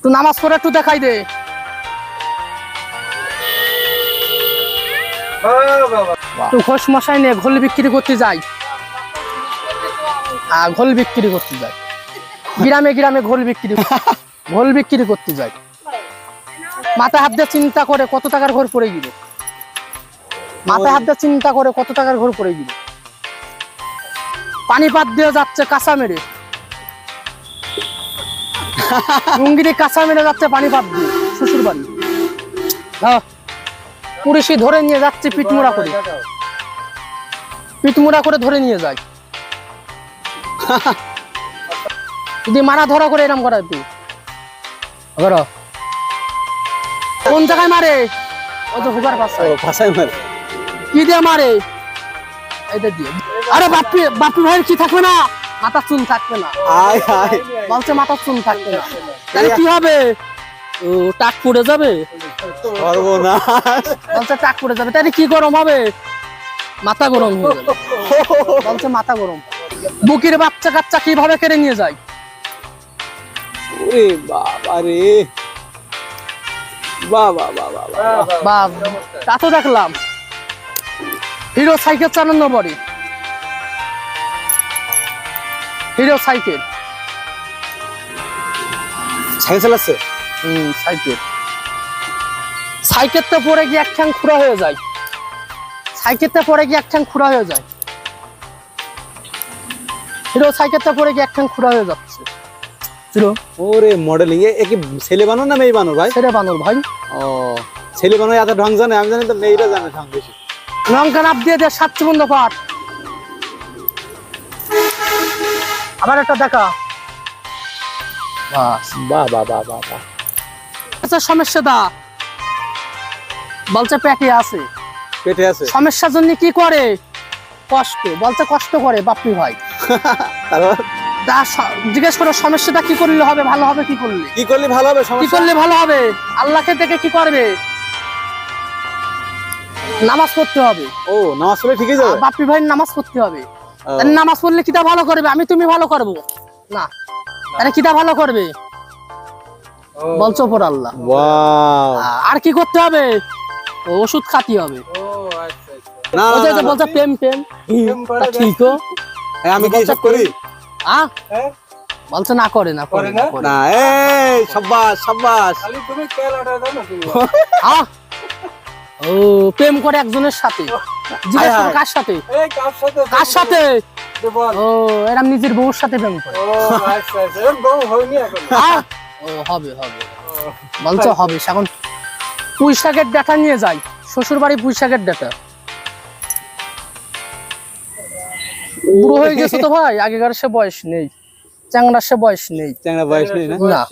তুই নামাজ পড়ে একটু দেখাই দে। তুই ঘোষ মশাই নিয়ে ঘোল বিক্রি করতে যাই। ঘোল বিক্রি করতে যাই, গ্রামে গ্রামে ঘোল বিক্রি করতে যাই। মাথায় হাত দিয়ে চিন্তা করে কত টাকার ঘর পড়ে গেল, মাথায় হাত দিয়ে চিন্তা করে কত টাকার ঘর পড়ে গেল। পানি পাত দিয়ে যাচ্ছে কাঁচা মেরে, লুঙ্গিতে কাঁচা মেরে যাচ্ছে পানি পাত দিয়ে শ্বশুর বাড়ি। পুলিশই ধরে নিয়ে যাচ্ছে পিটমোড়া করে ধরে নিয়ে যায়। যদি মারা ধরা করে এরম করা তুই কোন জায়গায় মারে? ওই তো হুগার ভাষায় মারে। কি দিয়ে মারে? এইটা দিয়ে। আরে বাপি ভাইয়ের কি থাকবে না? মাথার চুল থাকবে না। বলছে মাথার চুল থাকবে না, তাহলে কি হবে? ও টাক পড়ে যাবে, বলছে টাক পড়ে যাবে, তাহলে কি গরম হবে? মাথা গরম হয়ে যাবে, বলছে মাথা গরম। বুকের বাচ্চা কাচ্চা কিভাবে কেড়ে নিয়ে যায়? ওরে বাবা রে, বাবা বাবা বাবা, তা তো দেখলাম। হিরো সাইকেল চালানো বড়ি, হিরো সাইকেল চালাচ্ছে। সাইকেলটা পরে গিয়ে এক ঠ্যাং খুঁড়া হয়ে যায়, হিরো সাইকেলটা পরে গিয়ে এক ঠ্যাং খুঁড়া হয়ে যাচ্ছে। ওরে মডেলিং এ কি ছেলে বানো না মেয়ে বানো ভাই? ছেলে বানর ভাই। ও ছেলে বানো এত ঢং জানে? আমি জানি তো মেয়েরা জানে ঢং বেশি। লঙ্কা নাপ দিয়ে দেয় 7 বন্ধ পাট। আবার একটা দেখা। আচ্ছা সমস্যা দা বলছে পেটে আছে, সমস্যার জন্য কি করে? কষ্ট, বলছে কষ্ট করে বাপি ভাই। জিজ্ঞেস করো সমস্যাটা কি করলে হবে, ভালো হবে? কি করলে ভালো হবে? আল্লাহকে দেখে কি করবে? নামাজ পড়তে হবে। ও নামাজ পড়লে ঠিকই যাবে। বাপি ভাই নামাজ পড়তে হবে। নামাজ পড়লে কিটা ভালো করবে? আমি তুমি ভালো করবো না, তাহলে কিটা ভালো করবে? বলছো পর আল্লাহ। আর কি করতে হবে? ওষুধ খাতে হবে। বলছে প্রেম ঠিক। আমি কি সব করি? বলছে না করে না। এই সাব্বাস সাব্বাস। ও প্রেম করে একজনের সাথে। জিজ্ঞেস করো কার সাথে? কার সাথে? ও এরম নিজের বউর সাথে প্রেম করে। হবে বলছে হবে। এখন পুঁই শাকের ডাটা নিয়ে যাই শ্বশুর বাড়ি, পুঁই শাকের ডাটা। বুড়ো হয়ে গেছে তো ভাই, আগেকার সে বয়স নেই, চ্যাংড়ার সে বয়স নেই। চ্যাংড়া বয়স নেই না।